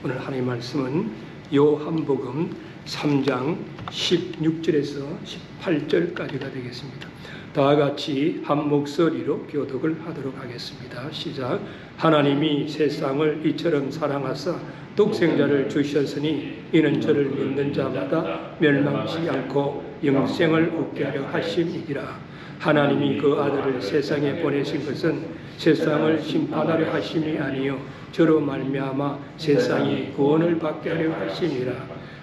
오늘 하나님의 말씀은 요한복음 3장 16절에서 18절까지가 되겠습니다. 다 같이 한 목소리로 교독을 하도록 하겠습니다. 시작. 하나님이 세상을 이처럼 사랑하사 독생자를 주셨으니 이는 저를 믿는 자마다 멸망치 않고 영생을 얻게 하려 하심이니라. 하나님이 그 아들을 세상에 보내신 것은 세상을 심판하려 하심이 아니요 저로 말미암아 세상이 구원을 받게 하려 하심이라.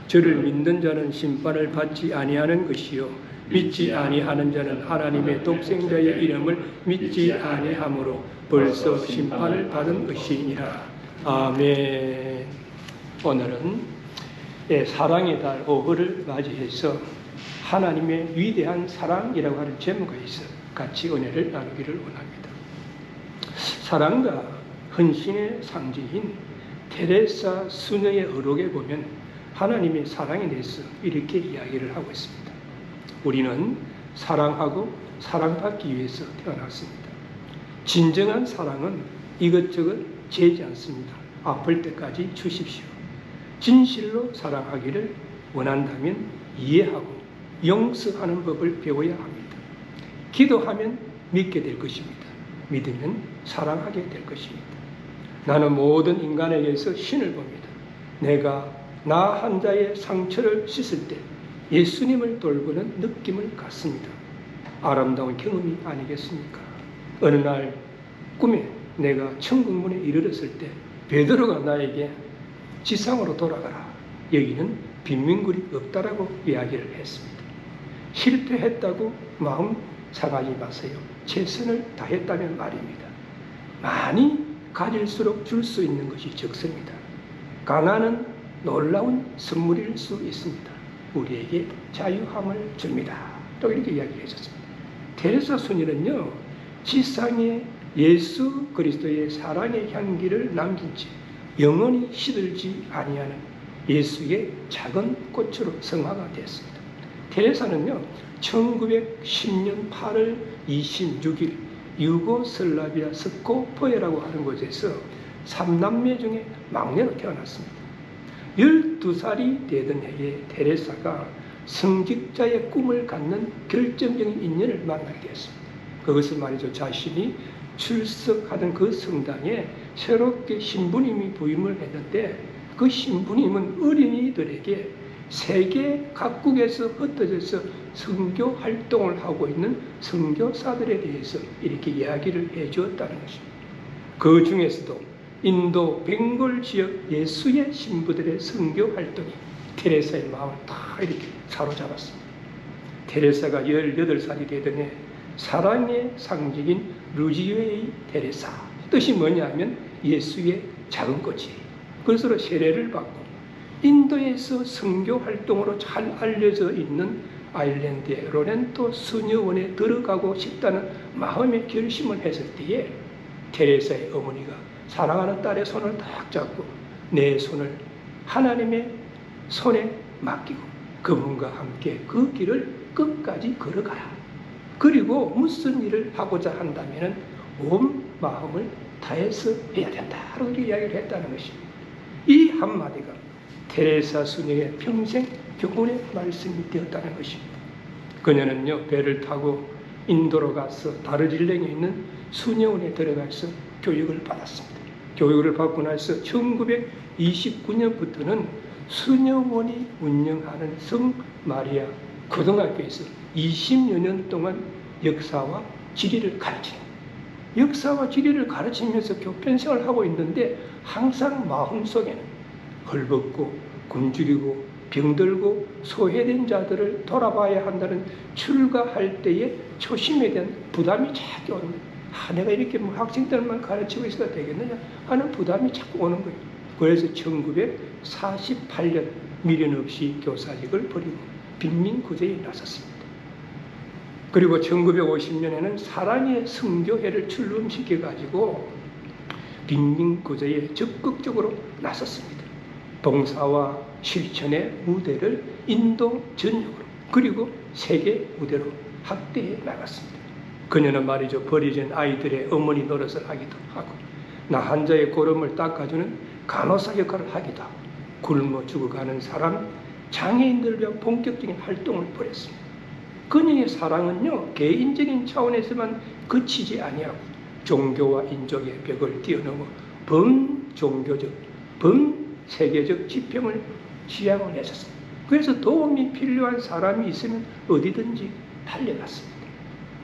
저를 믿는 자는 심판을 받지 아니하는 것이요 믿지 아니하는 자는 하나님의 독생자의 이름을 믿지 아니하므로 벌써 심판을 받은 것이니라. 아멘. 오늘은 사랑의 달 5월을 맞이해서 하나님의 위대한 사랑이라고 하는 제목에서 같이 은혜를 나누기를 원합니다. 사랑과 헌신의 상징인 테레사 수녀의 어록에 보면 하나님의 사랑에 대해서 이렇게 이야기를 하고 있습니다. 우리는 사랑하고 사랑받기 위해서 태어났습니다. 진정한 사랑은 이것저것 재지 않습니다. 아플 때까지 주십시오. 진실로 사랑하기를 원한다면 이해하고 용서하는 법을 배워야 합니다. 기도하면 믿게 될 것입니다. 믿으면 사랑하게 될 것입니다. 나는 모든 인간에게서 신을 봅니다. 내가 나 환자의 상처를 씻을 때 예수님을 돌보는 느낌을 갖습니다. 아름다운 경험이 아니겠습니까? 어느 날 꿈에 내가 천국문에 이르렀을 때 베드로가 나에게 지상으로 돌아가라. 여기는 빈민굴이 없다라고 이야기를 했습니다. 실패했다고 마음 상하지 마세요. 최선을 다했다면 말입니다. 많이 가질수록 줄 수 있는 것이 적습니다. 가난은 놀라운 선물일 수 있습니다. 우리에게 자유함을 줍니다. 또 이렇게 이야기해 줬습니다. 테레사 수녀는요, 지상에 예수 그리스도의 사랑의 향기를 남긴 채 영원히 시들지 아니하는 예수의 작은 꽃으로 성화가 되었습니다. 테레사는요, 1910년 8월 26일 유고슬라비아 스코포에라고 하는 곳에서 3남매 중에 막내로 태어났습니다. 12살이 되던 해에 테레사가 성직자의 꿈을 갖는 결정적인 인연을 만나게 되었습니다. 그것은 말이죠, 자신이 출석하던 그 성당에 새롭게 신부님이 부임을 했는데 그 신부님은 어린이들에게 세계 각국에서 흩어져서 선교 활동을 하고 있는 선교사들에 대해서 이렇게 이야기를 해주었다는 것입니다. 그 중에서도 인도 벵골 지역 예수의 신부들의 선교 활동이 테레사의 마음을 다 이렇게 사로잡았습니다. 테레사가 18살이 되던 해 사랑의 상징인 루지오의 테레사, 뜻이 뭐냐면 예수의 작은 꽃이에요. 그것으로 세례를 받고 인도에서 선교 활동으로 잘 알려져 있는 아일랜드의 로렌토 수녀원에 들어가고 싶다는 마음의 결심을 했을 때에 테레사의 어머니가 사랑하는 딸의 손을 딱 잡고 내 손을 하나님의 손에 맡기고 그분과 함께 그 길을 끝까지 걸어가라. 그리고 무슨 일을 하고자 한다면 온 마음을 다해서 해야 된다. 그렇게 이야기를 했다는 것입니다. 이 한마디가 테레사 수녀의 평생 교훈의 말씀이 되었다는 것입니다. 그녀는요, 배를 타고 인도로 가서 다르질랭에 있는 수녀원에 들어가서 교육을 받았습니다. 교육을 받고 나서 1929년부터는 수녀원이 운영하는 성 마리아 고등학교에서 20여 년 동안 역사와 지리를 가르칩니다. 역사와 지리를 가르치면서 교편생활을 하고 있는데 항상 마음속에는 헐벗고 굶주리고 병들고 소외된 자들을 돌아봐야 한다는 출가할 때의 초심에 대한 부담이 자꾸 오는 거예요. 내가 이렇게 학생들만 가르치고 있어도 되겠느냐 하는 부담이 자꾸 오는 거예요. 그래서 1948년 미련 없이 교사직을 버리고 빈민구제에 나섰습니다. 그리고 1950년에는 사랑의 선교회를 출범시켜가지고 빈민구제에 적극적으로 나섰습니다. 봉사와 실천의 무대를 인도 전역으로 그리고 세계 무대로 확대해 나갔습니다. 그녀는 말이죠, 버려진 아이들의 어머니 노릇을 하기도 하고 나 환자의 고름을 닦아주는 간호사 역할을 하기도 하고 굶어 죽어가는 사람, 장애인들을 위한 본격적인 활동을 벌였습니다. 그녀의 사랑은요, 개인적인 차원에서만 그치지 아니하고 종교와 인종의 벽을 뛰어넘어 범종교적, 범세계적 지평을 지향을 했었습니다. 그래서 도움이 필요한 사람이 있으면 어디든지 달려갔습니다.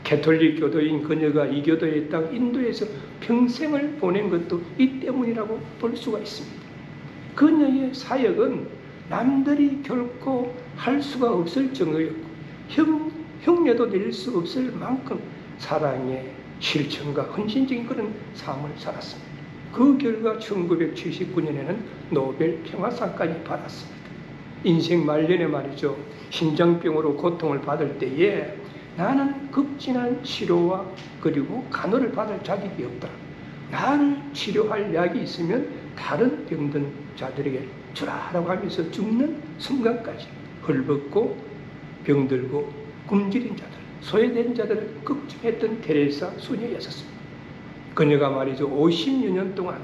캐톨릭 교도인 그녀가 이 교도의 땅 인도에서 평생을 보낸 것도 이 때문이라고 볼 수가 있습니다. 그녀의 사역은 남들이 결코 할 수가 없을 정도였고 흉내도 낼 수 없을 만큼 사랑의 실천과 헌신적인 그런 삶을 살았습니다. 그 결과 1979년에는 노벨 평화상까지 받았습니다. 인생 말년에 말이죠. 심장병으로 고통을 받을 때에 나는 극진한 치료와 그리고 간호를 받을 자격이 없다. 나를 치료할 약이 있으면 다른 병든 자들에게 주라라고 하면서 죽는 순간까지 헐벗고 병들고 굶주린 자들, 소외된 자들을 걱정했던 테레사 수녀였었습니다. 그녀가 말이죠. 50여 년 동안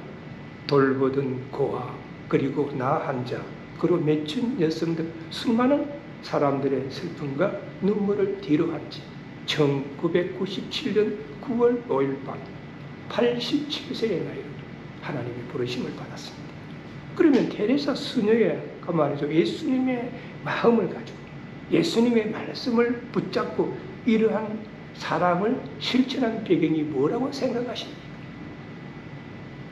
돌보던 고아, 그리고 나 환자, 그리고 몇천 여성들, 수많은 사람들의 슬픔과 눈물을 뒤로한 지 1997년 9월 5일 밤 87세의 나이로 하나님의 부르심을 받았습니다. 그러면 테레사 수녀의 그 말이죠. 예수님의 마음을 가지고 예수님의 말씀을 붙잡고 이러한 사랑을 실천한 배경이 뭐라고 생각하십니까?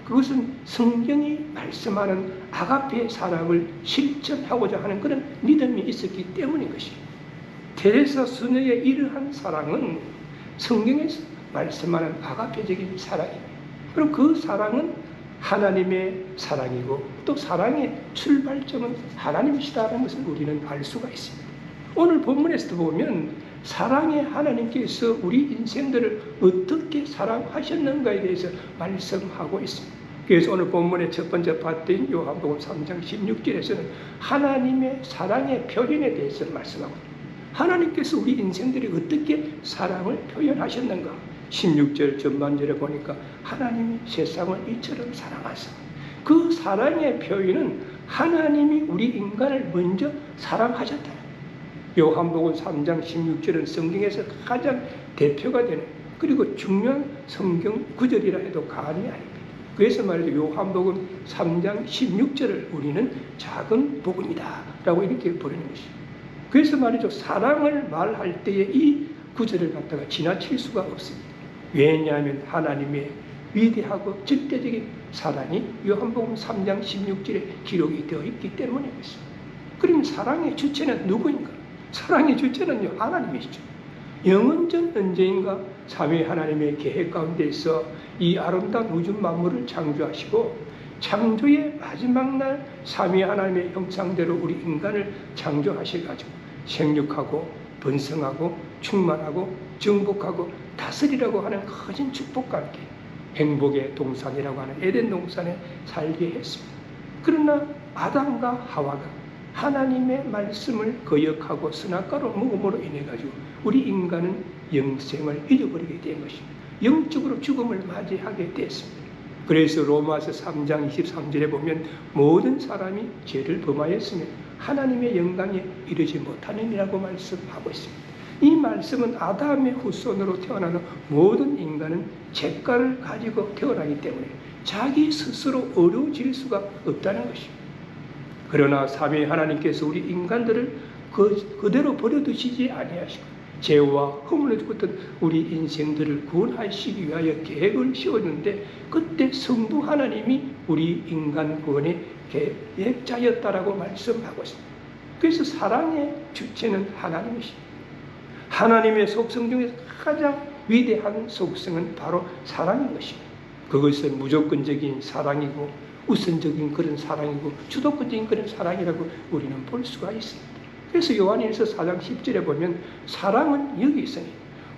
그것은 성경이 말씀하는 아가페의 사랑을 실천하고자 하는 그런 믿음이 있었기 때문인 것입니다. 테레사 수녀의 이러한 사랑은 성경에서 말씀하는 아가페적인 사랑입니다. 그럼 그 사랑은 하나님의 사랑이고 또 사랑의 출발점은 하나님이시다는 것을 우리는 알 수가 있습니다. 오늘 본문에서도 보면 사랑의 하나님께서 우리 인생들을 어떻게 사랑하셨는가에 대해서 말씀하고 있습니다. 그래서 오늘 본문의 첫 번째 파트인 요한복음 3장 16절에서는 하나님의 사랑의 표현에 대해서 말씀하고 있습니다. 하나님께서 우리 인생들이 어떻게 사랑을 표현하셨는가? 16절 전반절에 보니까 하나님이 세상을 이처럼 사랑하사. 그 사랑의 표현은 하나님이 우리 인간을 먼저 사랑하셨다. 요한복음 3장 16절은 성경에서 가장 대표가 되는 그리고 중요한 성경 구절이라 해도 과언이 아닙니다. 그래서 말이죠. 요한복음 3장 16절을 우리는 작은 복음이다 라고 이렇게 부르는 것입니다. 그래서 말이죠. 사랑을 말할 때에 이 구절을 갖다가 지나칠 수가 없습니다. 왜냐하면 하나님의 위대하고 절대적인 사랑이 요한복음 3장 16절에 기록이 되어 있기 때문인 것입니다. 그러면 사랑의 주체는 누구인가? 사랑의 주체는요, 하나님이시죠. 영원전 언제인가 삼위 하나님의 계획 가운데서 이 아름다운 우주 만물을 창조하시고 창조의 마지막 날 삼위 하나님의 형상대로 우리 인간을 창조하셔가지고 생육하고 번성하고 충만하고 정복하고 다스리라고 하는 커진 축복과 함께 행복의 동산이라고 하는 에덴 동산에 살게 했습니다. 그러나 아담과 하와가 하나님의 말씀을 거역하고 선악과를 먹음으로 인해 가지고 우리 인간은 영생을 잃어버리게 된 것입니다. 영적으로 죽음을 맞이하게 됐습니다. 그래서 로마서 3장 23절에 보면 모든 사람이 죄를 범하였으며 하나님의 영광에 이르지 못하느니라고 말씀하고 있습니다. 이 말씀은 아담의 후손으로 태어나는 모든 인간은 죄가를 가지고 태어나기 때문에 자기 스스로 어려워질 수가 없다는 것입니다. 그러나 삼위 하나님께서 우리 인간들을 그대로 버려두시지 아니하시고 죄와 허물로 죽었던 우리 인생들을 구원하시기 위하여 계획을 세웠는데 그때 성부 하나님이 우리 인간 구원의 계획자였다라고 말씀하고 있습니다. 그래서 사랑의 주체는 하나님이십니다. 하나님의 속성 중에서 가장 위대한 속성은 바로 사랑인 것입니다. 그것은 무조건적인 사랑이고 우선적인 그런 사랑이고 주도권적인 그런 사랑이라고 우리는 볼 수가 있습니다. 그래서 요한일서 4장 10절에 보면 사랑은 여기 있으니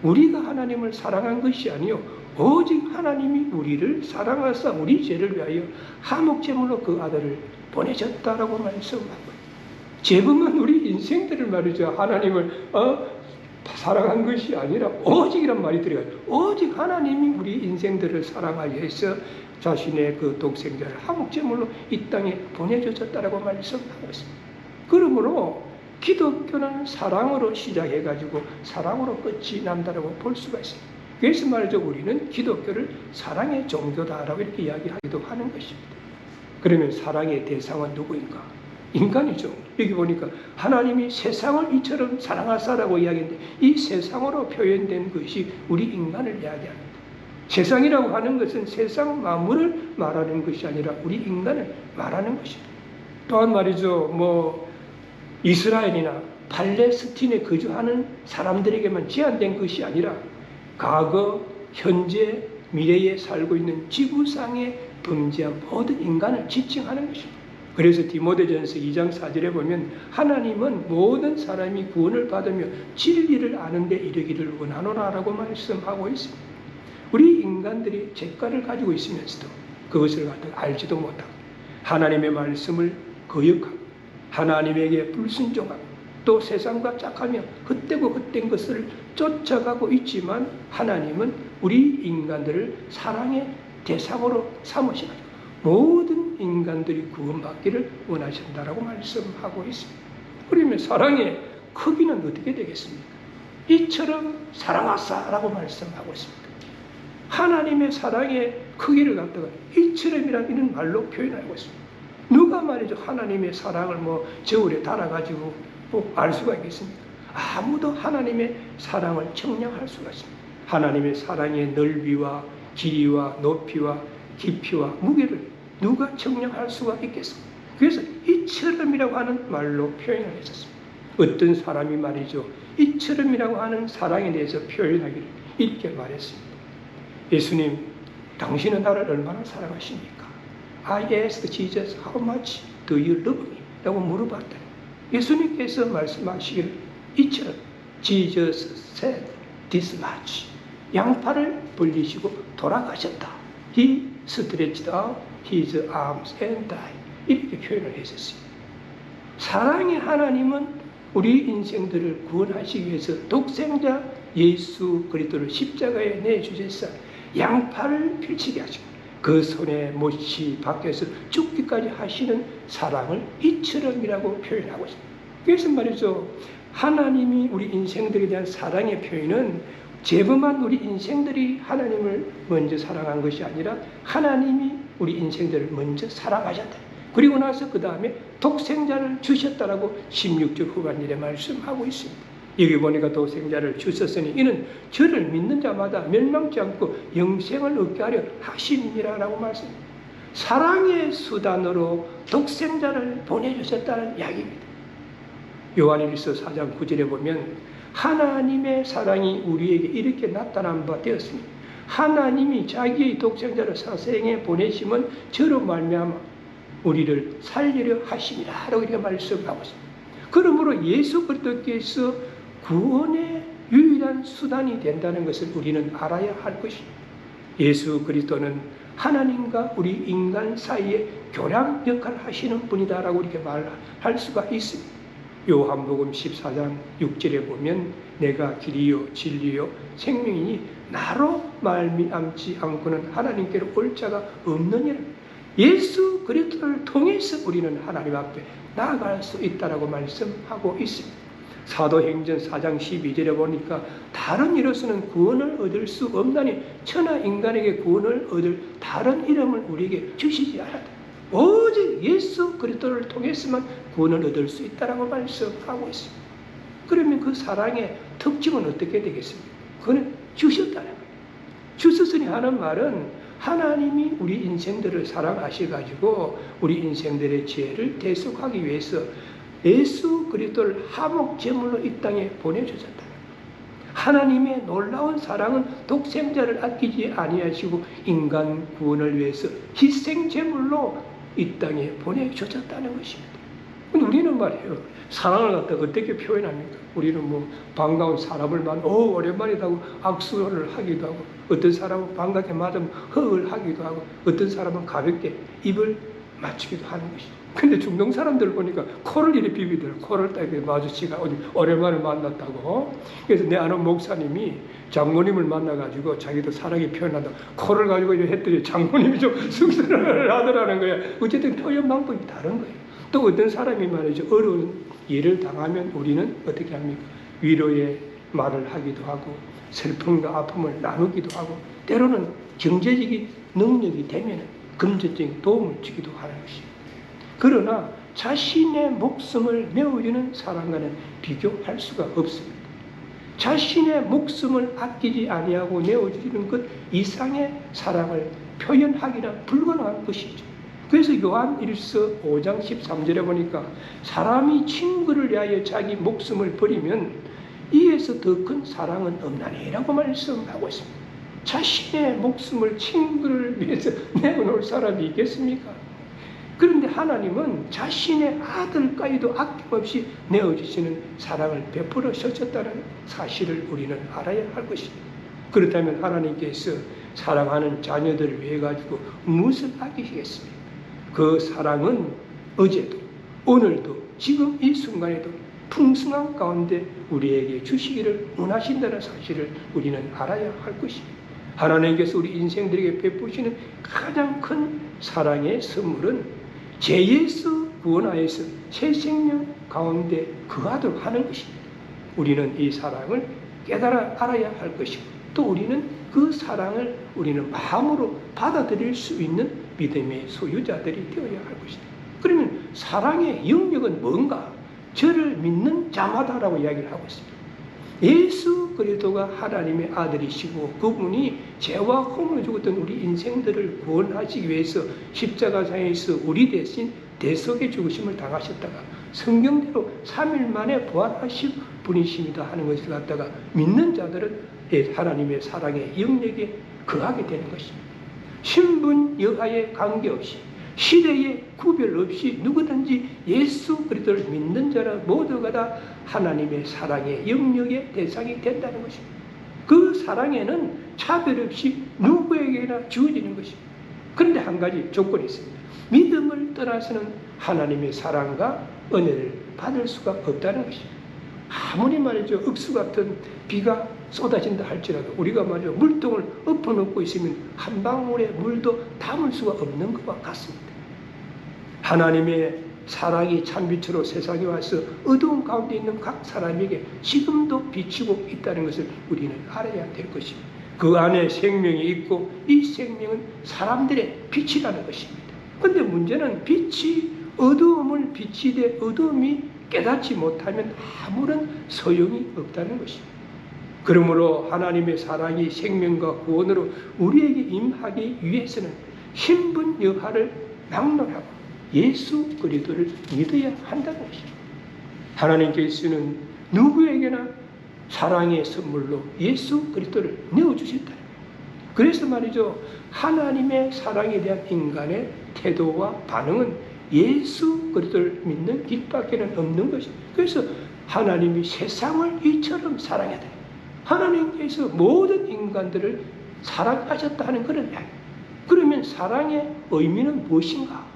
우리가 하나님을 사랑한 것이 아니요 오직 하나님이 우리를 사랑하사 우리 죄를 위하여 화목제물로 그 아들을 보내셨다라고 말씀하고 죄범한 우리 인생들을 말이죠. 하나님을 사랑한 것이 아니라 오직이란 말이 들어가요. 오직 하나님이 우리 인생들을 사랑하여 해서 자신의 그 독생자를 화목제물로 이 땅에 보내주셨다라고 말씀하고 있습니다. 그러므로 기독교는 사랑으로 시작해가지고 사랑으로 끝이 난다라고 볼 수가 있습니다. 그래서 말이죠, 우리는 기독교를 사랑의 종교다라고 이렇게 이야기하기도 하는 것입니다. 그러면 사랑의 대상은 누구인가? 인간이죠. 여기 보니까 하나님이 세상을 이처럼 사랑하사라고 이야기했는데 이 세상으로 표현된 것이 우리 인간을 이야기합니다. 세상이라고 하는 것은 세상 만물을 말하는 것이 아니라 우리 인간을 말하는 것입니다. 또한 말이죠, 이스라엘이나 팔레스틴에 거주하는 사람들에게만 제한된 것이 아니라 과거, 현재, 미래에 살고 있는 지구상의 범죄한 모든 인간을 지칭하는 것입니다. 그래서 디모데전서 2장 4절에 보면 하나님은 모든 사람이 구원을 받으며 진리를 아는 데 이르기를 원하노라라고 말씀하고 있습니다. 우리 인간들이 죄가를 가지고 있으면서도 그것을 갖다가 알지도 못하고 하나님의 말씀을 거역하고 하나님에게 불순종하고 또 세상과 짝하며 헛되고 헛된 것을 쫓아가고 있지만 하나님은 우리 인간들을 사랑의 대상으로 삼으셔가지고 모든 인간들이 구원받기를 원하신다라고 말씀하고 있습니다. 그러면 사랑의 크기는 어떻게 되겠습니까? 이처럼 사랑하사라고 말씀하고 있습니다. 하나님의 사랑의 크기를 갖다가 이처럼이라는 이런 말로 표현하고 있습니다. 누가 말이죠 하나님의 사랑을 저울에 달아가지고 알 수가 있겠습니까? 아무도 하나님의 사랑을 측량할 수가 있습니다. 하나님의 사랑의 넓이와 길이와 높이와 깊이와 무게를 누가 측량할 수가 있겠습니까? 그래서 이처럼이라고 하는 말로 표현을 했었습니다. 어떤 사람이 말이죠 이처럼이라고 하는 사랑에 대해서 표현하기를 이렇게 말했습니다. 예수님, 당신은 나를 얼마나 사랑하십니까? I asked Jesus, how much do you love me? 라고 물어봤더니 예수님께서 말씀하시기를 이처럼 Jesus said this much. 양팔을 벌리시고 돌아가셨다. He stretched out his arms and died. 이렇게 표현을 했었어요. 사랑의 하나님은 우리 인생들을 구원하시기 위해서 독생자 예수 그리스도를 십자가에 내주셔서 양팔을 펼치게 하시고 그 손에 못이 박혀서 죽기까지 하시는 사랑을 이처럼이라고 표현하고 있습니다. 그래서 말이죠, 하나님이 우리 인생들에 대한 사랑의 표현은 죄범한 우리 인생들이 하나님을 먼저 사랑한 것이 아니라 하나님이 우리 인생들을 먼저 사랑하셨다. 그리고 나서 그 다음에 독생자를 주셨다라고 16절 후반절에 말씀하고 있습니다. 여기 보니까 독생자를 주셨으니 이는 저를 믿는 자마다 멸망치 않고 영생을 얻게 하려 하심이라고 말씀합니다. 사랑의 수단으로 독생자를 보내주셨다는 이야기입니다. 요한일서 4장 9절에 보면 하나님의 사랑이 우리에게 이렇게 나타난 바 되었습니다. 하나님이 자기의 독생자를 사생에 보내심은 저로 말미암아 우리를 살리려 하심이라 라고 이렇게 말씀하고 있습니다. 그러므로 예수 그리스도께서 구원의 유일한 수단이 된다는 것을 우리는 알아야 할 것입니다. 예수 그리스도는 하나님과 우리 인간 사이에 교량 역할을 하시는 분이다라고 이렇게 말할 수가 있습니다. 요한복음 14장 6절에 보면 내가 길이요 진리요 생명이니 나로 말미암지 않고는 하나님께로 올 자가 없느니라. 예수 그리스도를 통해서 우리는 하나님 앞에 나아갈 수 있다라고 말씀하고 있습니다. 사도행전 4장 12절에 보니까 다른 이로서는 구원을 얻을 수 없나니 천하 인간에게 구원을 얻을 다른 이름을 우리에게 주시지 않았다. 오직 예수 그리스도를 통해서만 구원을 얻을 수 있다라고 말씀하고 있습니다. 그러면 그 사랑의 특징은 어떻게 되겠습니까? 그거는 주셨다는 거예요. 주셨으니 하는 말은 하나님이 우리 인생들을 사랑하셔가지고 우리 인생들의 죄를 대속하기 위해서 예수 그리스도를 화목제물로 이 땅에 보내주셨다. 하나님의 놀라운 사랑은 독생자를 아끼지 아니하시고 인간 구원을 위해서 희생제물로 이 땅에 보내주셨다는 것입니다. 근데 우리는 말이에요, 사랑을 갖다가 어떻게 표현합니까? 우리는 반가운 사람을 오랜만이다 하고 악수를 하기도 하고, 어떤 사람은 반갑게 맞으면 허을 하기도 하고, 어떤 사람은 가볍게 입을 맞추기도 하는 것이죠. 근데 중동 사람들 보니까 코를 이렇게 비비더라고. 코를 딱 이렇게 마주치가 어디 오랜만에 만났다고. 그래서 내 아는 목사님이 장모님을 만나가지고 자기도 사랑이 표현한다. 코를 가지고 이렇게 했더니 장모님이 좀 쑥스러워를 하더라는 거야. 어쨌든 표현 방법이 다른 거예요. 또 어떤 사람이 말이죠. 어려운 일을 당하면 우리는 어떻게 합니까? 위로의 말을 하기도 하고 슬픔과 아픔을 나누기도 하고 때로는 경제적인 능력이 되면 금전적인 도움을 주기도 하는 것입니다. 그러나 자신의 목숨을 내어주는 사람과는 비교할 수가 없습니다. 자신의 목숨을 아끼지 아니하고 내어주는 것 이상의 사랑을 표현하기는 불가능한 것이죠. 그래서 요한 1서 5장 13절에 보니까 사람이 친구를 위하여 자기 목숨을 버리면 이에서 더 큰 사랑은 없나니라고 말씀하고 있습니다. 자신의 목숨을 친구를 위해서 내어놓을 사람이 있겠습니까? 그런데 하나님은 자신의 아들까지도 아낌없이 내어주시는 사랑을 베풀어 주셨다는 사실을 우리는 알아야 할 것입니다. 그렇다면 하나님께서 사랑하는 자녀들을 위해 가지고 무엇을 아끼시겠습니까? 그 사랑은 어제도 오늘도 지금 이 순간에도 풍성한 가운데 우리에게 주시기를 원하신다는 사실을 우리는 알아야 할 것입니다. 하나님께서 우리 인생들에게 베푸시는 가장 큰 사랑의 선물은 제 예수 구원하여서 새 생명 가운데 거하도록 하는 것입니다. 우리는 이 사랑을 깨달아 알아야 할 것이고 또 우리는 그 사랑을 우리는 마음으로 받아들일 수 있는 믿음의 소유자들이 되어야 할 것이다. 그러면 사랑의 영역은 뭔가? 저를 믿는 자마다라고 이야기를 하고 있습니다. 예수 그리스도가 하나님의 아들이시고 그분이 죄와 허물을 죽었던 우리 인생들을 구원하시기 위해서 십자가상에서 우리 대신 대속의 죽으심을 당하셨다가 성경대로 3일 만에 부활하신 분이십니다 하는 것을 갖다가 믿는 자들은 하나님의 사랑의 영역에 거하게 되는 것입니다. 신분 여하에 관계없이 시대에 구별 없이 누구든지 예수 그리스도를 믿는 자는 모두가 다 하나님의 사랑의 영역의 대상이 된다는 것입니다. 그 사랑에는 차별 없이 누구에게나 주어지는 것입니다. 그런데 한 가지 조건이 있습니다. 믿음을 떠나서는 하나님의 사랑과 은혜를 받을 수가 없다는 것입니다. 아무리 말이죠 억수 같은 비가 쏟아진다 할지라도 우리가 말이죠 물통을 엎어놓고 있으면 한 방울의 물도 담을 수가 없는 것과 같습니다. 하나님의 사랑이 찬빛으로 세상에 와서 어두운 가운데 있는 각 사람에게 지금도 비치고 있다는 것을 우리는 알아야 될 것입니다. 그 안에 생명이 있고 이 생명은 사람들의 빛이라는 것입니다. 그런데 문제는 빛이 어두움을 비치되 어두움이 깨닫지 못하면 아무런 소용이 없다는 것입니다. 그러므로 하나님의 사랑이 생명과 구원으로 우리에게 임하기 위해서는 신분 여하를 막론하고 예수 그리스도를 믿어야 한다는 것입니다. 하나님께서는 누구에게나 사랑의 선물로 예수 그리스도를 내어주셨다. 그래서 말이죠 하나님의 사랑에 대한 인간의 태도와 반응은 예수 그리스도를 믿는 길밖에는 없는 것입니다. 그래서 하나님이 세상을 이처럼 사랑해야 돼요. 하나님께서 모든 인간들을 사랑하셨다 하는 그런 이야기. 그러면 사랑의 의미는 무엇인가?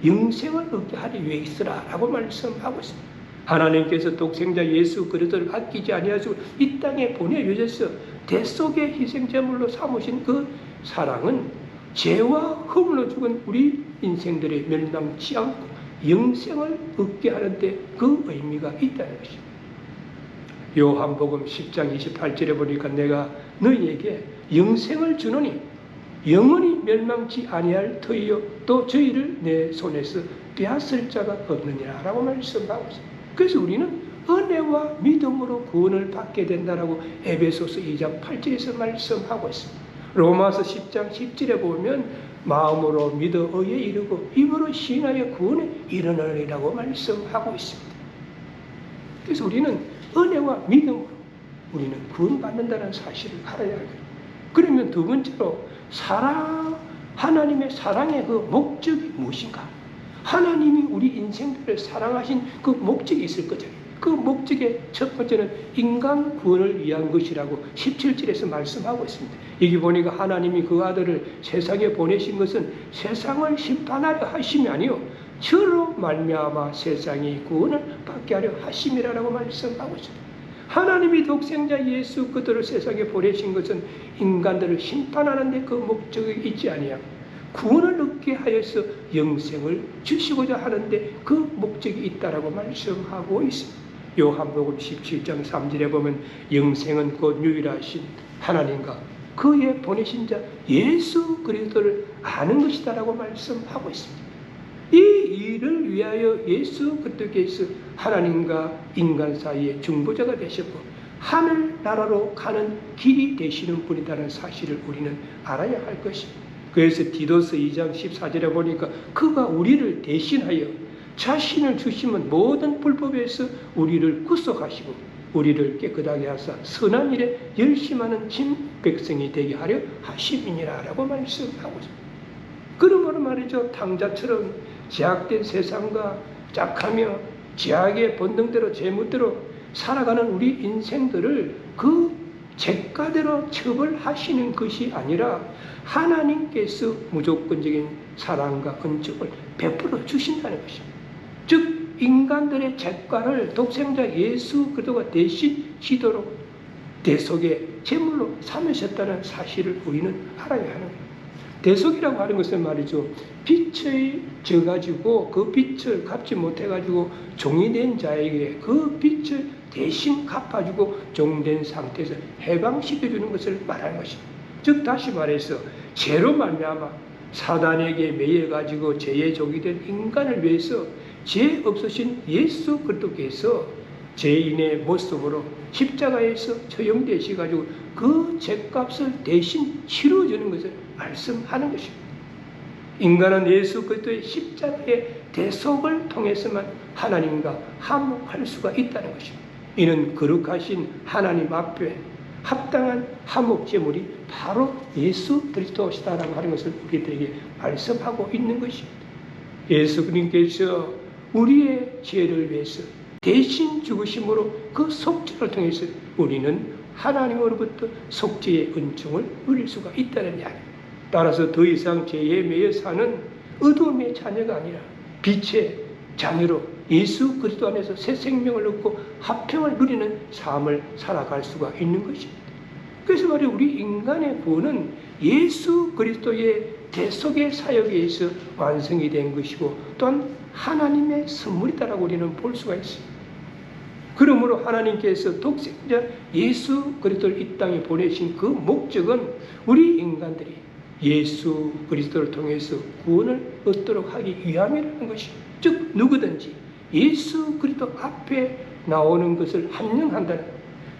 영생을 얻게 하기 위해서라 라고 말씀하고 있습니다. 하나님께서 독생자 예수 그리스도를 아끼지 아니하시고 이 땅에 보내주셔서 대속의 희생제물로 삼으신 그 사랑은 죄와 허물로 죽은 우리 인생들의 멸망치 않고 영생을 얻게 하는데 그 의미가 있다는 것입니다. 요한복음 10장 28절에 보니까 내가 너희에게 영생을 주노니 영원히 멸망치 아니할 터이요 또 저희를 내 손에서 빼앗을 자가 없느니라 라고 말씀하고 있습니다. 그래서 우리는 은혜와 믿음으로 구원을 받게 된다라고 에베소서 2장 8절에서 말씀하고 있습니다. 로마서 10장 10절에 보면 마음으로 믿어 의에 이르고 입으로 신하여 구원에 이르느니라고 말씀하고 있습니다. 그래서 우리는 은혜와 믿음으로 우리는 구원받는다는 사실을 알아야 하겠습니다. 그러면 두 번째로 하나님의 사랑의 그 목적이 무엇인가? 하나님이 우리 인생들을 사랑하신 그 목적이 있을 거잖아요. 그 목적의 첫 번째는 인간 구원을 위한 것이라고 17절에서 말씀하고 있습니다. 여기 보니까 하나님이 그 아들을 세상에 보내신 것은 세상을 심판하려 하심이 아니요 저로 말미암아 세상이 구원을 받게 하려 하심이라고 말씀하고 있습니다. 하나님이 독생자 예수 그리스도를 세상에 보내신 것은 인간들을 심판하는 데 그 목적이 있지 아니하고 구원을 얻게 하여서 영생을 주시고자 하는데 그 목적이 있다라고 말씀하고 있습니다. 요한복음 17장 3절에 보면 영생은 곧 유일하신 하나님과 그의 보내신 자 예수 그리스도를 아는 것이다라고 말씀하고 있습니다. 이 일을 위하여 예수 그리스도께서 하나님과 인간 사이의 중보자가 되셨고 하늘나라로 가는 길이 되시는 분이라는 사실을 우리는 알아야 할 것입니다. 그래서 디도스 2장 14절에 보니까 그가 우리를 대신하여 자신을 주시면 모든 불법에서 우리를 구속하시고 우리를 깨끗하게 하사 선한 일에 열심하는 진 백성이 되게 하려 하심이니라 라고 말씀하고 있습니다. 그러므로 말이죠. 탕자처럼 제약된 세상과 짝하며 제약의 본능대로 제멋대로 살아가는 우리 인생들을 그 죄가대로 처벌하시는 것이 아니라 하나님께서 무조건적인 사랑과 은총을 베풀어 주신다는 것입니다. 즉 인간들의 죄가를 독생자 예수 그리스도가 대신 지도록 대속의 제물로 삼으셨다는 사실을 우리는 알아야 하는 거예요. 대속이라고 하는 것은 말이죠. 빛을 져가지고 그 빛을 갚지 못해가지고 종이 된 자에게 그 빛을 대신 갚아주고 종된 상태에서 해방시켜주는 것을 말하는 것입니다. 즉 다시 말해서 죄로 말미암아 사단에게 매여가지고 죄의 종이 된 인간을 위해서 죄 없으신 예수 그리스도께서 죄인의 모습으로 십자가에서 처형되셔가지고 그 죄값을 대신 치러주는 것을 말씀하는 것입니다. 인간은 예수 그리스도의 십자가의 대속을 통해서만 하나님과 화목할 수가 있다는 것입니다. 이는 거룩하신 하나님 앞에 합당한 화목 제물이 바로 예수 그리스도시다라고 하는 것을 우리들에게 말씀하고 있는 것입니다. 예수님께서 우리의 죄를 위해서 대신 죽으심으로 그 속죄를 통해서 우리는 하나님으로부터 속죄의 은총을 누릴 수가 있다는 이야기입니다. 따라서 더 이상 죄에 매여 사는 어둠의 자녀가 아니라 빛의 자녀로 예수 그리스도 안에서 새 생명을 얻고 화평을 누리는 삶을 살아갈 수가 있는 것입니다. 그래서 말이야 우리 인간의 구원은 예수 그리스도의 대속의 사역에 의해서 완성이 된 것이고 또한 하나님의 선물이다라고 우리는 볼 수가 있습니다. 그러므로 하나님께서 독생자 예수 그리스도를 이 땅에 보내신 그 목적은 우리 인간들이 예수 그리스도를 통해서 구원을 얻도록 하기 위함이라는 것입니다. 즉 누구든지 예수 그리스도 앞에 나오는 것을 환영한다는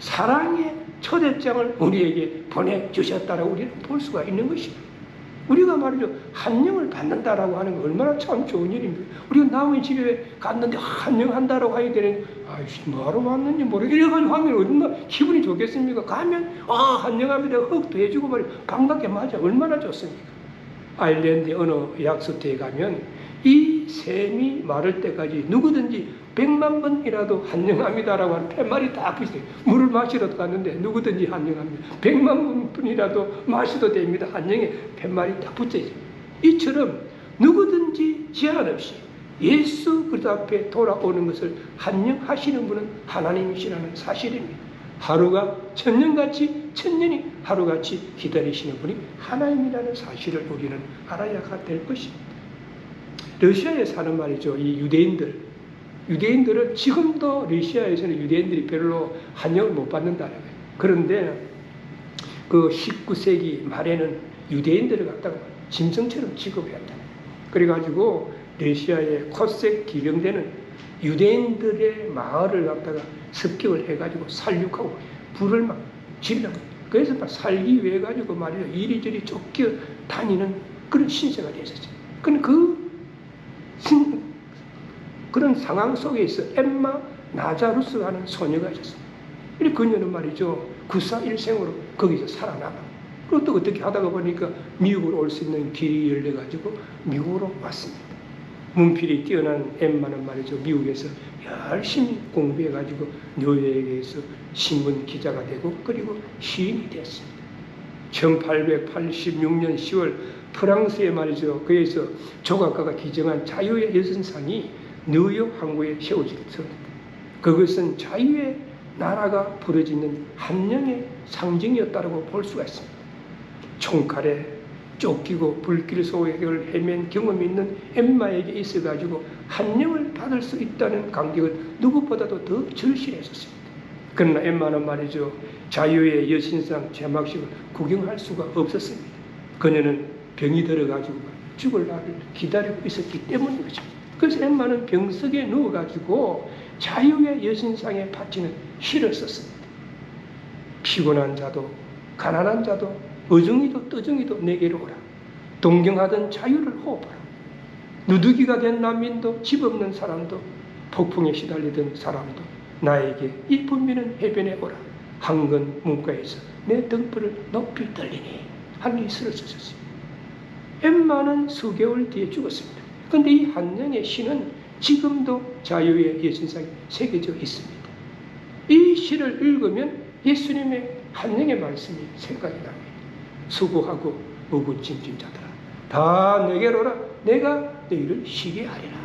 사랑의 초대장을 우리에게 보내주셨다라고 우리는 볼 수가 있는 것입니다. 우리가 말이죠. 환영을 받는다라고 하는 거 얼마나 참 좋은 일입니다. 우리가 남의 집에 갔는데 환영한다라고 하게 되는 아이씨 뭐하러 왔는지 모르겠어. 이래가지고 하면 얼마나 기분이 좋겠습니까? 가면 환영합니다. 흙도 해주고 말이죠. 반갑게 맞아. 얼마나 좋습니까? 아일랜드 어느 약수터에 가면 이 샘이 마를 때까지 누구든지 100만 번이라도 환영합니다라고 하는 팻말이 딱 붙어요. 물을 마시러 갔는데 누구든지 환영합니다. 100만 번이라도 마셔도 됩니다. 환영에 팻말이 딱 붙어있어요. 이처럼 누구든지 제한 없이 예수 그리스도 앞에 돌아오는 것을 환영하시는 분은 하나님이시라는 사실입니다. 하루가 천년같이 천년이 하루같이 기다리시는 분이 하나님이라는 사실을 우리는 알아야 될 것입니다. 러시아에 사는 말이죠. 이 유대인들은 지금도 러시아에서는 유대인들이 별로 환영을 못 받는다는 거예요. 그런데 그 19세기 말에는 유대인들을 갖다가 짐승처럼 취급했다. 그래가지고 러시아의 코색 기병대는 유대인들의 마을을 갖다가 습격을 해가지고 살육하고 불을 막 지르는 거예요. 그래서 막 살기 위해 가지고 말이죠. 이리저리 쫓겨 다니는 그런 신세가 됐었어요. 그런 상황 속에 있어 엠마 나자루스라는 소녀가 있었습니다. 그녀는 말이죠. 구사일생으로 거기서 살아남아. 그리고 또 어떻게 하다가 보니까 미국으로 올 수 있는 길이 열려가지고 미국으로 왔습니다. 문필이 뛰어난 엠마는 말이죠. 미국에서 열심히 공부해가지고 뉴욕에서 신문 기자가 되고 그리고 시인이 되었습니다. 1886년 10월 프랑스에 말이죠. 거기에서 조각가가 기증한 자유의 여신상이 뉴욕 항구에 세워졌습니다. 그것은 자유의 나라가 부러지는 한영의 상징이었다고 볼 수가 있습니다. 총칼에 쫓기고 불길 속을 헤맨 경험이 있는 엠마에게 있어가지고 한영을 받을 수 있다는 감격을 누구보다도 더 절실했었습니다. 그러나 엠마는 말이죠. 자유의 여신상 제막식을 구경할 수가 없었습니다. 그녀는 병이 들어가지고 죽을 날을 기다리고 있었기 때문인 것입니다. 그래서 엠마는 병석에 누워가지고 자유의 여신상에 바치는 시를 썼습니다. 피곤한 자도 가난한 자도 어중이도 떠중이도 내게로 오라. 동경하던 자유를 호흡하라. 누더기가 된 난민도 집 없는 사람도 폭풍에 시달리던 사람도 나에게 이 분비는 해변에 오라. 황건 문가에서 내 등불을 높이 떨리니 하는 이 시를 쓰셨습니다. 엠마는 수개월 뒤에 죽었습니다. 그런데 이 한영의 시는 지금도 자유의 여신상에 새겨져 있습니다. 이 시를 읽으면 예수님의 한영의 말씀이 생각이 납니다. 수고하고 무거워진 자들아 다 내게로 오라. 내가 너희를 쉬게 하리라.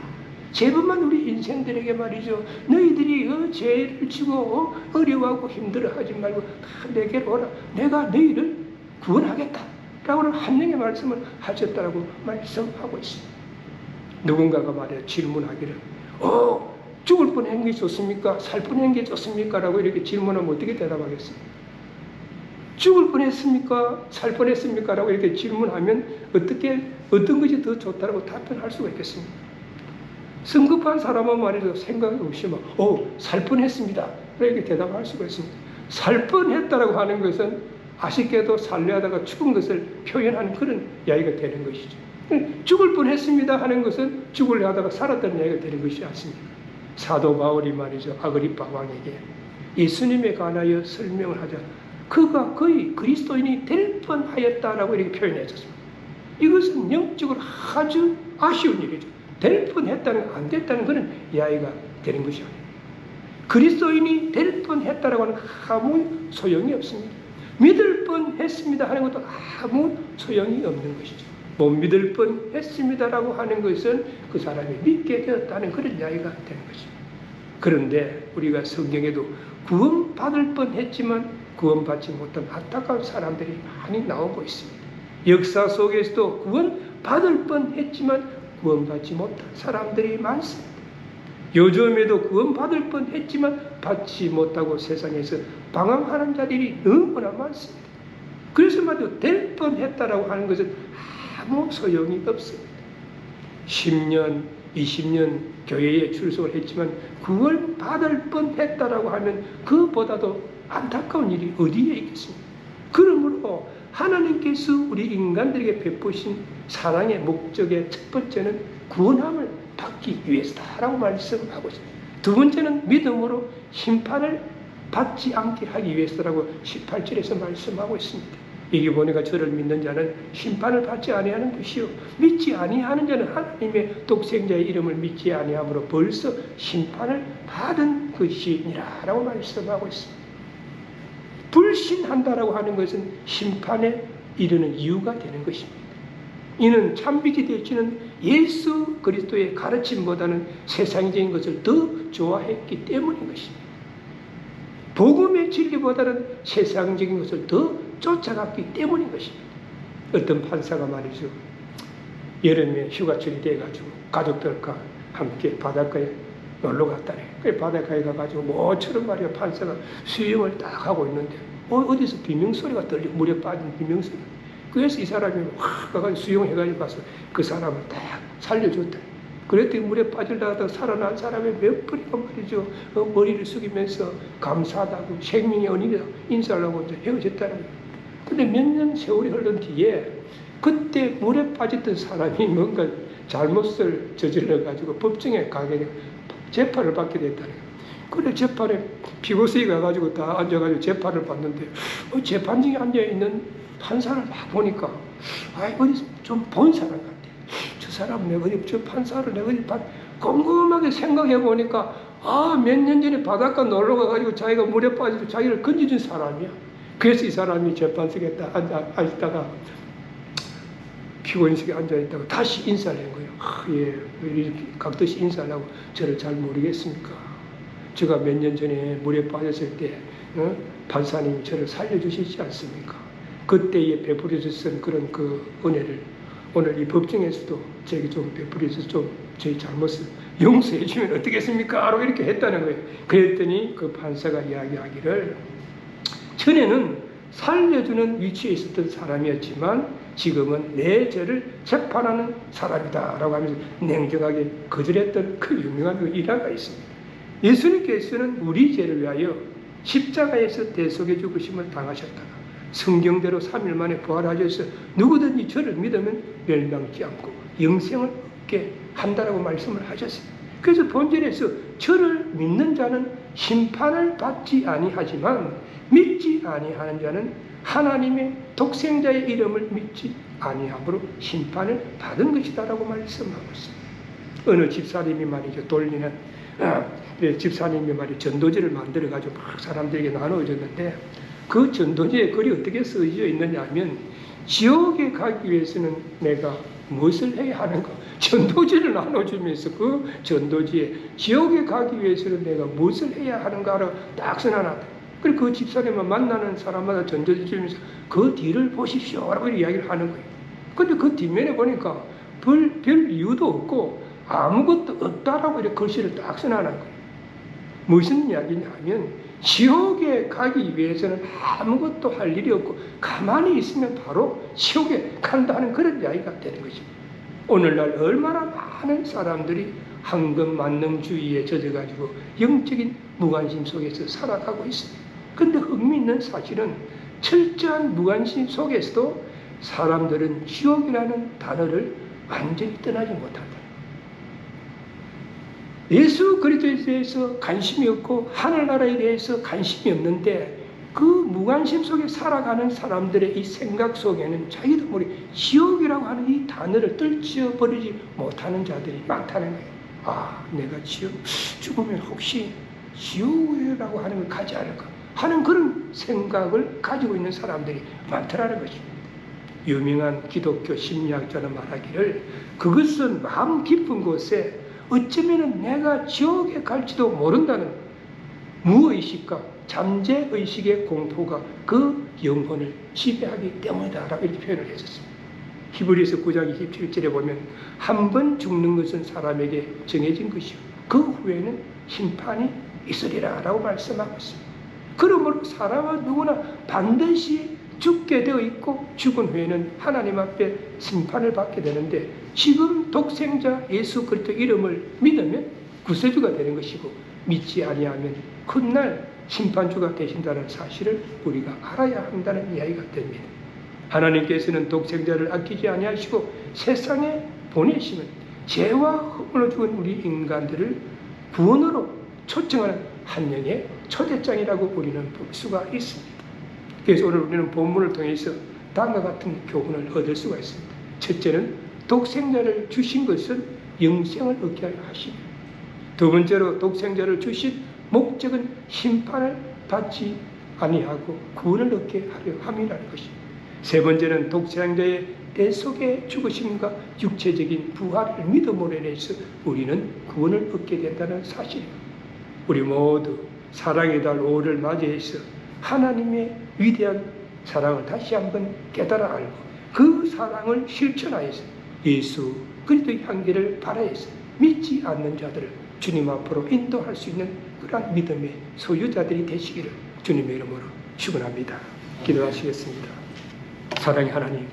제법만 우리 인생들에게 말이죠. 너희들이 죄를 지고 어려워하고 힘들어하지 말고 다 내게로 오라. 내가 너희를 구원하겠다. 라고 한영의 말씀을 하셨다라고 말씀하고 있습니다. 누군가가 말이야 질문하기를 죽을 뻔한 게 좋습니까? 살 뻔한 게 좋습니까? 라고 이렇게 질문하면 어떻게 대답하겠습니까? 죽을 뻔했습니까? 살 뻔했습니까? 라고 이렇게 질문하면 어떤 것이 더 좋다고 답변할 수가 있겠습니까? 성급한 사람은 말이죠. 생각 없이 살 뻔했습니다. 이렇게 대답할 수가 있습니다. 살 뻔했다라고 하는 것은 아쉽게도 살려하다가 죽은 것을 표현하는 그런 이야기가 되는 것이죠. 죽을 뻔했습니다 하는 것은 죽으려 하다가 살았다는 이야기가 되는 것이 않습니까? 사도 바울이 말이죠. 아그리파 왕에게 예수님에 관하여 설명을 하자. 그가 거의 그리스도인이 될 뻔하였다라고 이렇게 표현했습니다. 이것은 영적으로 아주 아쉬운 일이죠. 될 뻔했다는 안 됐다는 그런 이야기가 되는 것이 아니에요. 그리스도인이 될 뻔했다라고 하는 아무 소용이 없습니다. 믿을 뻔했습니다 하는 것도 아무 소용이 없는 것이죠. 못 믿을 뻔했습니다라고 하는 것은 그 사람이 믿게 되었다는 그런 이야기가 되는 것입니다. 그런데 우리가 성경에도 구원받을 뻔했지만 구원받지 못한 안타까운 사람들이 많이 나오고 있습니다. 역사 속에서도 구원받을 뻔했지만 구원받지 못한 사람들이 많습니다. 요즘에도 구원받을 뻔했지만 받지 못하고 세상에서 방황하는 자들이 너무나 많습니다. 그래서 말이죠. 될 뻔했다라고 하는 것은 아무 소용이 없습니다. 10년, 20년 교회에 출석을 했지만 구원받을 뻔했다라고 하면 그보다도 안타까운 일이 어디에 있겠습니까? 그러므로 하나님께서 우리 인간들에게 베푸신 사랑의 목적의 첫 번째는 구원함을 받기 위해서다라고 말씀하고 있습니다. 두 번째는 믿음으로 심판을 받지 않게 하기 위해서라고 18절에서 말씀하고 있습니다. 이게 보니까 저를 믿는 자는 심판을 받지 아니하는 것이요 믿지 아니하는 자는 하나님의 독생자의 이름을 믿지 아니함으로 벌써 심판을 받은 것이니라 라고 말씀하고 있습니다. 불신한다라고 하는 것은 심판에 이르는 이유가 되는 것입니다. 이는 참빛이 되시는 예수 그리스도의 가르침보다는 세상적인 것을 더 좋아했기 때문인 것입니다. 복음의 진리보다는 세상적인 것을 더 쫓아갔기 때문인 것입니다. 어떤 판사가 말이죠. 여름에 휴가철이 돼가지고 가족들과 함께 바닷가에 놀러 갔다네. 그 바닷가에 가가지고 모처럼 말이야 판사가 수영을 딱 하고 있는데 어디서 비명소리가 들려. 물에 빠진 비명소리. 그래서 이 사람이 확 가가지고 수영해가지고 가서 그 사람을 딱 살려줬다. 그랬더니 물에 빠지려다가 살아난 사람의 몇 번이고 말이죠. 머리를 숙이면서 감사하다고 생명의恩이다 인사하려고 이제 헤어졌다는 거예요. 근데 몇 년 세월이 흐른 뒤에 그때 물에 빠졌던 사람이 뭔가 잘못을 저질러가지고 법정에 가게 되고 재판을 받게 됐다는 거예요. 그래 재판에 피고수에 가가지고 다 앉아가지고 재판을 받는데 재판장에 앉아있는 판사를 막 보니까 어디 좀 본 사람 같아. 저 사람 내가 어디 저 판사를 내가 어디 꼼꼼하게 생각해 보니까 몇 년 전에 바닷가 놀러 가가지고 자기가 물에 빠져서 자기를 건져준 사람이야. 그래서 이 사람이 재판석에 앉다가 피고인석에 앉아있다가 다시 인사를 한 거예요. 예, 이렇게 각듯이 인사를 하고 저를 잘 모르겠습니까? 제가 몇 년 전에 물에 빠졌을 때 판사님이 저를 살려주시지 않습니까? 그때에 베풀어줬던 그런 그 은혜를 오늘 이 법정에서도 저에게 좀 베풀어서 좀 저희 잘못을 용서해 주면 어떻겠습니까? 라고 이렇게 했다는 거예요. 그랬더니 그 판사가 이야기하기를 전에는 살려주는 위치에 있었던 사람이었지만 지금은 내 죄를 재판하는 사람이다 라고 하면서 냉정하게 거절했던 그 유명한 그 일화가 있습니다. 예수님께서는 우리 죄를 위하여 십자가에서 대속의 죽으심을 당하셨다가 성경대로 3일 만에 부활하셔서 누구든지 저를 믿으면 멸망치 않고 영생을 얻게 한다라고 말씀을 하셨습니다. 그래서 본절에서 저를 믿는 자는 심판을 받지 아니하지만 믿지 아니하는 자는 하나님의 독생자의 이름을 믿지 아니함으로 심판을 받은 것이다라고 말씀하고 있습니다. 어느 집사님이 말이죠, 돌리는 집사님이 말이 전도지를 만들어가지고 막 사람들에게 나눠줬는데 그 전도지에 글이 어떻게 써져 있느냐 하면 지옥에 가기 위해서는 내가 무엇을 해야 하는가? 전도지를 나눠주면서 그 전도지에 지옥에 가기 위해서는 내가 무엇을 해야 하는가를 딱 써놔놨다. 그리고 그 집사님을 만나는 사람마다 전도지 주면서 그 뒤를 보십시오 라고 이야기를 하는 거예요. 근데 그 뒷면에 보니까 별 이유도 없고 아무것도 없다라고 이렇게 글씨를 딱 써놔놓은 거예요. 무슨 이야기냐 하면 지옥에 가기 위해서는 아무것도 할 일이 없고 가만히 있으면 바로 지옥에 간다는 그런 이야기가 되는 것입니다. 오늘날 얼마나 많은 사람들이 황금만능주의에 젖어가지고 영적인 무관심 속에서 살아가고 있습니다. 그런데 흥미있는 사실은 철저한 무관심 속에서도 사람들은 지옥이라는 단어를 완전히 떠나지 못한다. 예수 그리스도에 대해서 관심이 없고 하늘나라에 대해서 관심이 없는데 그 무관심 속에 살아가는 사람들의 이 생각 속에는 자기도 모르게 지옥이라고 하는 이 단어를 떨쳐버리지 못하는 자들이 많다는 거예요. 아, 내가 죽으면 혹시 지옥이라고 하는 걸 가지 않을까 하는 그런 생각을 가지고 있는 사람들이 많더라는 것입니다. 유명한 기독교 심리학자는 말하기를 그것은 마음 깊은 곳에 어쩌면 내가 지옥에 갈지도 모른다는 무의식과 잠재의식의 공포가 그 영혼을 지배하기 때문이다 라고 이렇게 표현을 했었습니다. 히브리서 9장 27절에 보면 한 번 죽는 것은 사람에게 정해진 것이요 그 후에는 심판이 있으리라 라고 말씀하고 있습니다. 그러므로 사람은 누구나 반드시 죽게 되어 있고 죽은 후에는 하나님 앞에 심판을 받게 되는데 지금 독생자 예수 그리스도 이름을 믿으면 구세주가 되는 것이고 믿지 아니하면 훗날 심판주가 되신다는 사실을 우리가 알아야 한다는 이야기가 됩니다. 하나님께서는 독생자를 아끼지 아니하시고 세상에 보내시면 죄와 흠으로 죽은 우리 인간들을 구원으로 초청하는 한영의 초대장이라고 우리는 볼 수가 있습니다. 그래서 오늘 우리는 본문을 통해서 다음과 같은 교훈을 얻을 수가 있습니다. 첫째는 독생자를 주신 것은 영생을 얻게 하려 하십니다. 두 번째로 독생자를 주신 목적은 심판을 받지 아니하고 구원을 얻게 하려 함이라는 것입니다. 세 번째는 독생자의 대속의 죽으심과 육체적인 부활을 믿음으로 인해서 우리는 구원을 얻게 된다는 사실입니다. 우리 모두 사랑의 달 5를 맞이해서 하나님의 위대한 사랑을 다시 한번 깨달아 알고 그 사랑을 실천하여서 예수 그리스도의 향기를 바라해서 믿지 않는 자들을 주님 앞으로 인도할 수 있는 그러한 믿음의 소유자들이 되시기를 주님의 이름으로 축원합니다. 기도하시겠습니다. 사랑의 하나님,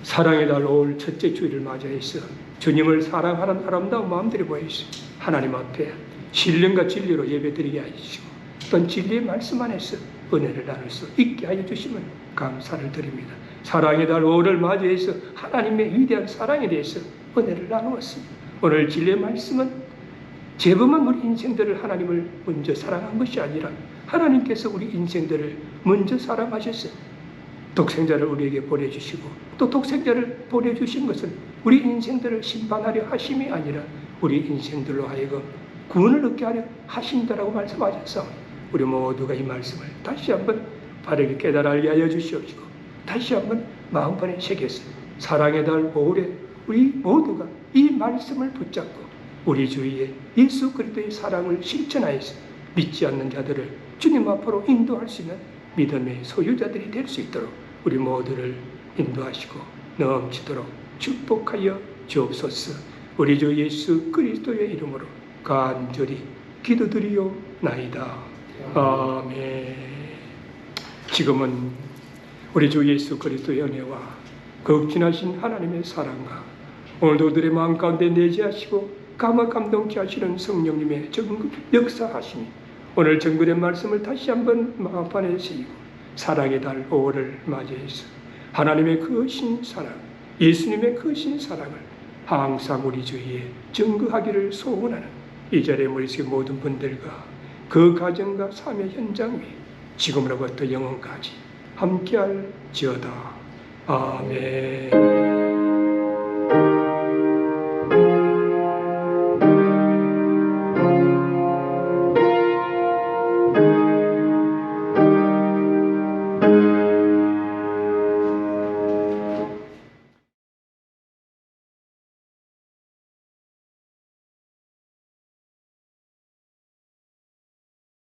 사랑의 달 5월 첫째 주일을 맞이해서 주님을 사랑하는 아름다운 마음들이 보이시오. 하나님 앞에 신령과 진리로 예배드리게 하시고 어떤 진리의 말씀 안에서 은혜를 나눌 수 있게 하여 주시면 감사를 드립니다. 사랑의 달 5월을 맞이해서 하나님의 위대한 사랑에 대해서 은혜를 나누었습니다. 오늘 진리의 말씀은 재범한 우리 인생들을 하나님을 먼저 사랑한 것이 아니라 하나님께서 우리 인생들을 먼저 사랑하셔서 독생자를 우리에게 보내주시고 또 독생자를 보내주신 것은 우리 인생들을 심판하려 하심이 아니라 우리 인생들로 하여금 구원을 얻게 하려 하신다라고 말씀하셔서 우리 모두가 이 말씀을 다시 한번 바르게 깨달아 알게 하여 주시옵시고 다시 한번 마음판에 새겨서 사랑의 달 5월에 우리 모두가 이 말씀을 붙잡고 우리 주위에 예수 그리스도의 사랑을 실천하여서 믿지 않는 자들을 주님 앞으로 인도할 수 있는 믿음의 소유자들이 될 수 있도록 우리 모두를 인도하시고 넘치도록 축복하여 주옵소서. 우리 주 예수 그리스도의 이름으로 간절히 기도드리오나이다. 아멘. 지금은 우리 주 예수 그리스도의 은혜와 극진하신 하나님의 사랑과 오늘도 우리의 마음 가운데 내재하시고 감동케 하시는 성령님의 역사하심이 오늘 정글의 말씀을 다시 한번 마음판에 새기고 사랑의 달 5월을 맞이해서 하나님의 크신 사랑, 예수님의 크신 사랑을 항상 우리 주위에 증거하기를 소원하는 이 자리에 모이신 모든 분들과 그 가정과 삶의 현장 위에 지금으로부터 영원까지 함께할지어다. 아멘.